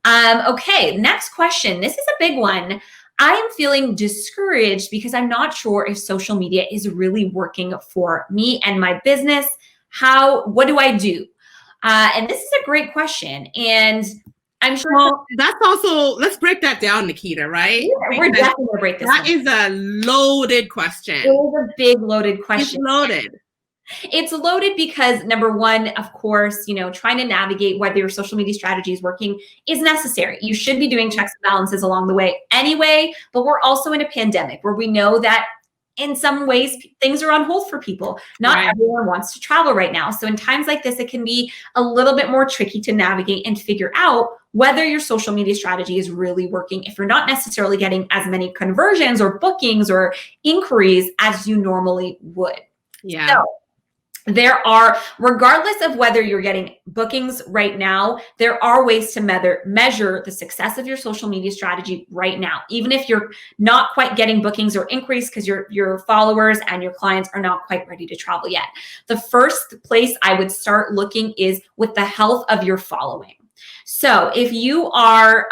Okay, next question. This is a big one. I am feeling discouraged because I'm not sure if social media is really working for me and my business. What do I do? And this is a great question. And I'm sure. Well, that's also, let's break that down, Nikita, right? Yeah, we're definitely going to break this down. That is a loaded question. It is a big loaded question. It's loaded. It's loaded because, number one, of course, trying to navigate whether your social media strategy is working is necessary. You should be doing checks and balances along the way anyway, but we're also in a pandemic where we know that in some ways things are on hold for people. Not everyone wants to travel right now. So in times like this, it can be a little bit more tricky to navigate and figure out whether your social media strategy is really working if you're not necessarily getting as many conversions or bookings or inquiries as you normally would. Yeah. So, there are, regardless of whether you're getting bookings right now, there are ways to measure the success of your social media strategy right now, even if you're not quite getting bookings or inquiries because your followers and your clients are not quite ready to travel yet. The first place I would start looking is with the health of your following. So if you are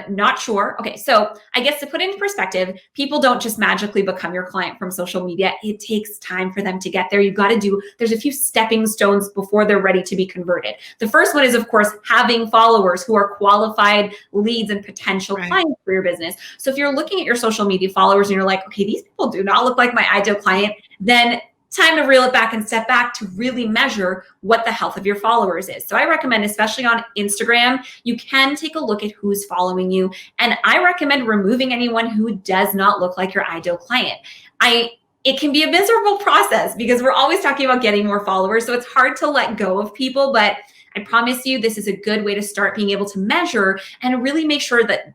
not sure, okay, so I guess to put it into perspective, people don't just magically become your client from social media. It takes time for them to get there. There's a few stepping stones before they're ready to be converted. The first one is, of course, having followers who are qualified leads and potential clients for your business. So if you're looking at your social media followers and you're like, okay, these people do not look like my ideal client, then time to reel it back and step back to really measure what the health of your followers is. So I recommend, especially on Instagram, you can take a look at who's following you. And I recommend removing anyone who does not look like your ideal client. It can be a miserable process because we're always talking about getting more followers. So it's hard to let go of people, but I promise you, this is a good way to start being able to measure and really make sure that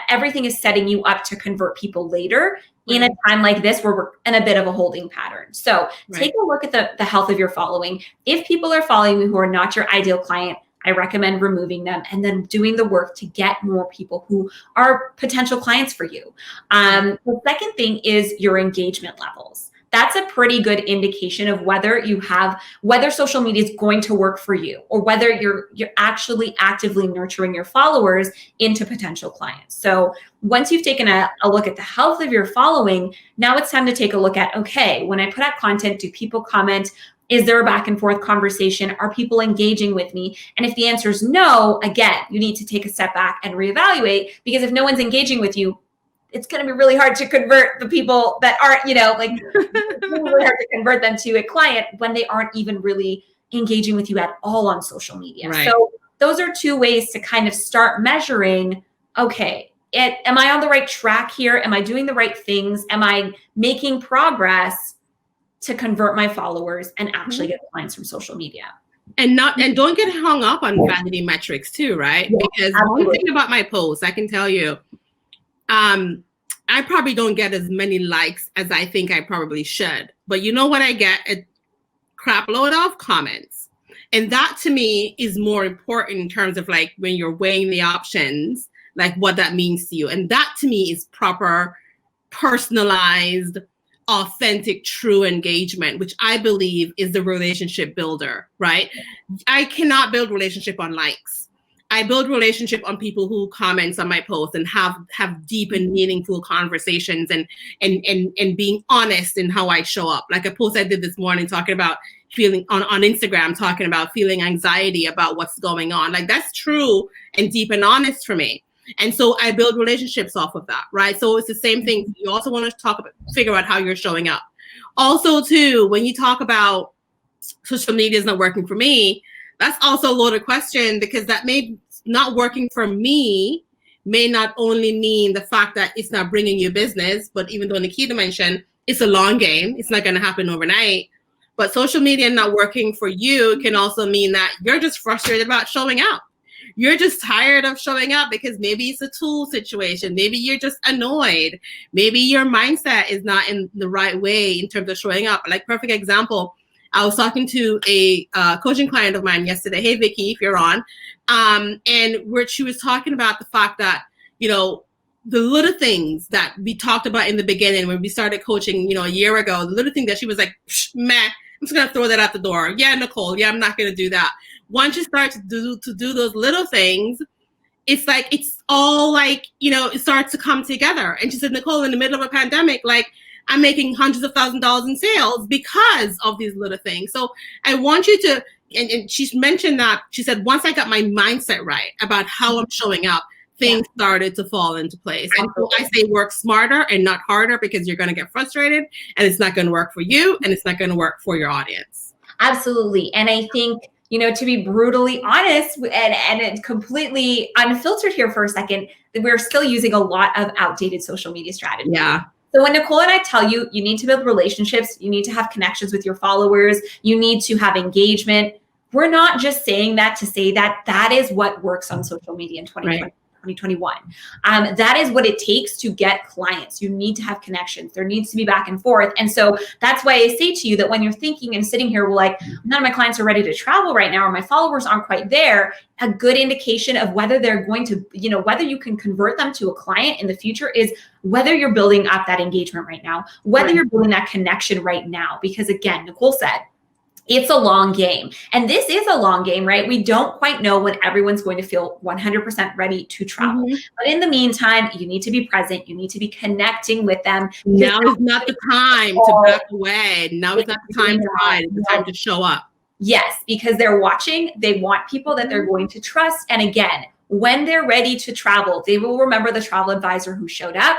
everything is setting you up to convert people later in a time like this where we're in a bit of a holding pattern. So take a look at the health of your following. If people are following you who are not your ideal client, I recommend removing them and then doing the work to get more people who are potential clients for you. The second thing is your engagement levels. That's a pretty good indication of whether social media is going to work for you or whether you're actually actively nurturing your followers into potential clients. So once you've taken a look at the health of your following, now it's time to take a look at, okay, when I put out content, do people comment? Is there a back and forth conversation? Are people engaging with me? And if the answer is no, again, you need to take a step back and reevaluate, because if no one's engaging with you, it's going to be really hard to convert the people that aren't, it's really hard to convert them to a client when they aren't even really engaging with you at all on social media. Right. So those are two ways to kind of start measuring, okay, am I on the right track here? Am I doing the right things? Am I making progress to convert my followers and actually get clients from social media? And don't get hung up on vanity metrics too, right? Yeah, because one thing about my posts, I can tell you, I probably don't get as many likes as I think I probably should. But you know what I get? A crap load of comments. And that to me is more important in terms of like when you're weighing the options, like what that means to you. And that to me is proper, personalized, authentic, true engagement, which I believe is the relationship builder, right? I cannot build relationship on likes. I build relationship on people who comments on my posts and have deep and meaningful conversations and being honest in how I show up. Like a post I did this morning talking about feeling on Instagram, talking about feeling anxiety about what's going on. Like that's true and deep and honest for me. And so I build relationships off of that, right? So it's the same thing. You also want to figure out how you're showing up. Also, too, when you talk about social media is not working for me, that's also a loaded question, because that may not working for me may not only mean the fact that it's not bringing you business, but even though Nikita mentioned it's a long game, it's not going to happen overnight. But social media not working for you can also mean that you're just frustrated about showing up. You're just tired of showing up because maybe it's a tool situation. Maybe you're just annoyed. Maybe your mindset is not in the right way in terms of showing up. Like perfect example, I was talking to a coaching client of mine yesterday. Hey, Vicky, if you're on. And where she was talking about the fact that, the little things that we talked about in the beginning when we started coaching, a year ago, the little thing that she was like, meh, I'm just going to throw that out the door. Yeah, Nicole. Yeah, I'm not going to do that. Once you start to do those little things, it's like, it's all like, you know, it starts to come together. And she said, Nicole, in the middle of a pandemic, like, I'm making hundreds of thousands of dollars in sales because of these little things. So I want you to, and she's mentioned that, she said, once I got my mindset right about how I'm showing up, things started to fall into place. And so I say work smarter and not harder, because you're going to get frustrated and it's not going to work for you and it's not going to work for your audience. Absolutely. And I think, you know, to be brutally honest and completely unfiltered here for a second, we're still using a lot of outdated social media strategies. Yeah. So when Nicole and I tell you, you need to build relationships, you need to have connections with your followers, you need to have engagement, we're not just saying that to say that that is what works on social media in 2020. Right. 2021. That is what it takes to get clients. You need to have connections. There needs to be back and forth. And so that's why I say to you that when you're thinking and sitting here, well, like, none of my clients are ready to travel right now, or my followers aren't quite there, a good indication of whether they're going to, you know, whether you can convert them to a client in the future is whether you're building up that engagement right now, whether you're building that connection right now. Because again, Nicole said, it's a long game. And this is a long game, right? We don't quite know when everyone's going to feel 100% ready to travel. But in the meantime, you need to be present. You need to be connecting with them. Now is not the time to back away. Now is not the time to hide. It's the time to show up. Yes, because they're watching. They want people that they're going to trust. And again, when they're ready to travel, they will remember the travel advisor who showed up,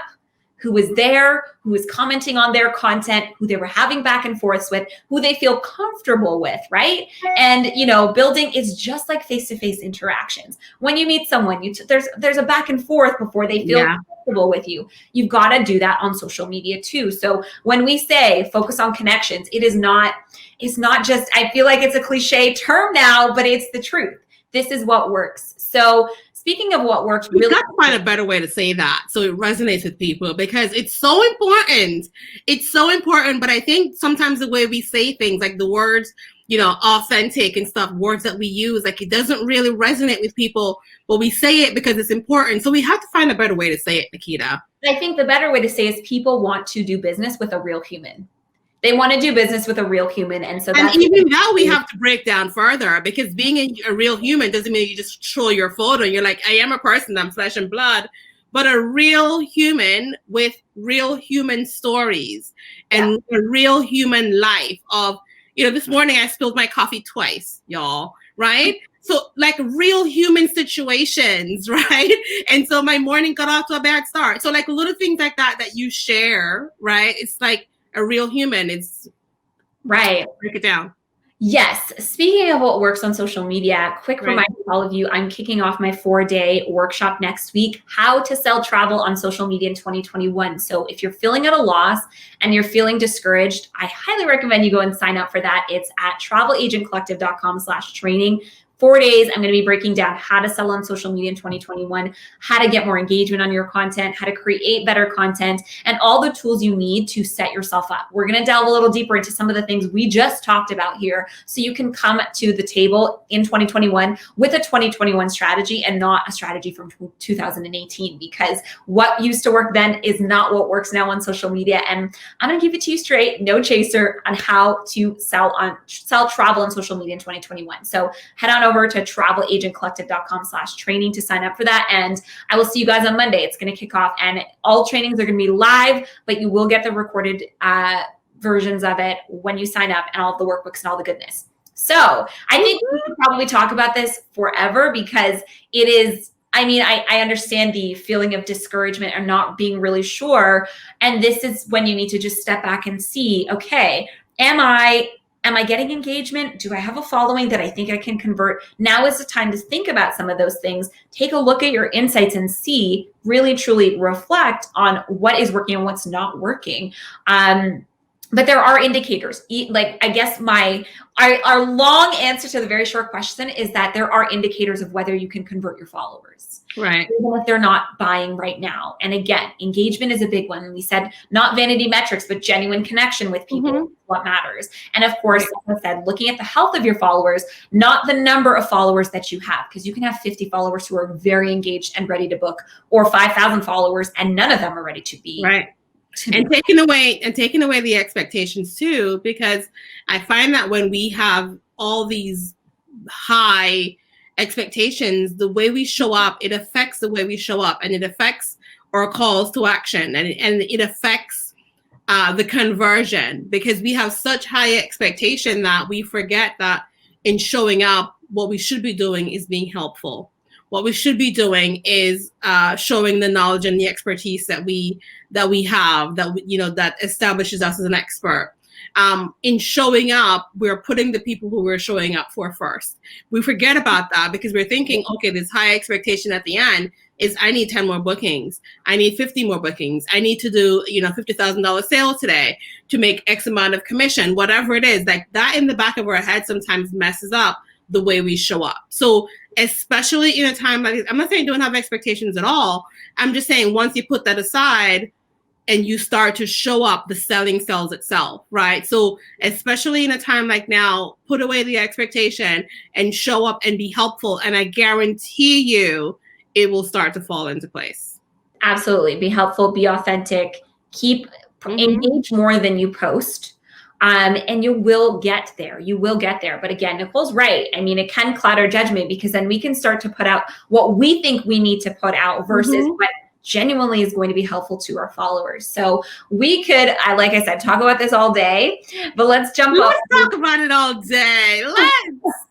who was there, who was commenting on their content, who they were having back and forths with, who they feel comfortable with, right? And, you know, building is just like face-to-face interactions. When you meet someone, there's a back and forth before they feel comfortable with you. You've got to do that on social media too. So when we say focus on connections, it's not just, I feel like it's a cliche term now, but it's the truth. This is what works. So speaking of what works, we've got to find a better way to say that so it resonates with people, because it's so important. It's so important. But I think sometimes the way we say things, like the words, you know, authentic and stuff, words that we use, like it doesn't really resonate with people, but we say it because it's important. So we have to find a better way to say it, Nikita. I think the better way to say is people want to do business with a real human. They want to do business with a real human. And so that's even now we have to break down further, because being a real human doesn't mean you just show your photo. You're like, I am a person, I'm flesh and blood, but a real human with real human stories and a real human life of, you know, this morning I spilled my coffee twice, y'all, right? So like real human situations, right? And so my morning got off to a bad start. So like little things like that you share, right? It's like, a real human. It's right. Break it down. Yes. Speaking of what works on social media, quick reminder to all of you, I'm kicking off my 4-day workshop next week, how to sell travel on social media in 2021. So if you're feeling at a loss and you're feeling discouraged, I highly recommend you go and sign up for that. It's at travelagentcollective.com/training. 4 days, I'm going to be breaking down how to sell on social media in 2021, how to get more engagement on your content, how to create better content, and all the tools you need to set yourself up. We're going to delve a little deeper into some of the things we just talked about here, so you can come to the table in 2021 with a 2021 strategy and not a strategy from 2018, because what used to work then is not what works now on social media. And I'm going to give it to you straight, no chaser, on how to sell travel on social media in 2021. So head on over to travelagentcollective.com/training to sign up for that. And I will see you guys on Monday. It's going to kick off, and all trainings are going to be live, but you will get the recorded versions of it when you sign up, and all of the workbooks and all the goodness. So I think we could probably talk about this forever, because it is, I mean, I understand the feeling of discouragement or not being really sure. And this is when you need to just step back and see, okay, am I getting engagement? Do I have a following that I think I can convert? Now is the time to think about some of those things. Take a look at your insights and see, really, truly reflect on what is working and what's not working. But there are indicators. Like, I guess our long answer to the very short question is that there are indicators of whether you can convert your followers. Right. Even if they're not buying right now. And again, engagement is a big one. We said not vanity metrics, but genuine connection with people is what matters. And of course, like I said, looking at the health of your followers, not the number of followers that you have, because you can have 50 followers who are very engaged and ready to book, or 5,000 followers and none of them are ready to be. Right. And taking away the expectations too, because I find that when we have all these high expectations, the way we show up, it affects the way we show up, and it affects our calls to action, and it affects the conversion, because we have such high expectation that we forget that in showing up, what we should be doing is being helpful. What we should be doing is showing the knowledge and the expertise that we have, that establishes us as an expert. In showing up, we're putting the people who we're showing up for first. We forget about that because we're thinking, okay, this high expectation at the end is I need 10 more bookings. I need 50 more bookings. I need to do, $50,000 sale today to make X amount of commission, whatever it is. Like that in the back of our head sometimes messes up the way we show up. So especially in a time like this, I'm not saying don't have expectations at all. I'm just saying once you put that aside, and you start to show up, the selling sells itself, right? So especially in a time like now, put away the expectation and show up and be helpful. And I guarantee you, it will start to fall into place. Absolutely. Be helpful, be authentic, engage more than you post. And you will get there. You will get there. But again, Nicole's right. I mean, it can cloud our judgment because then we can start to put out what we think we need to put out versus what genuinely is going to be helpful to our followers. So we could, like I said, talk about this all day, but let's jump up. Let's talk about it all day. Let's.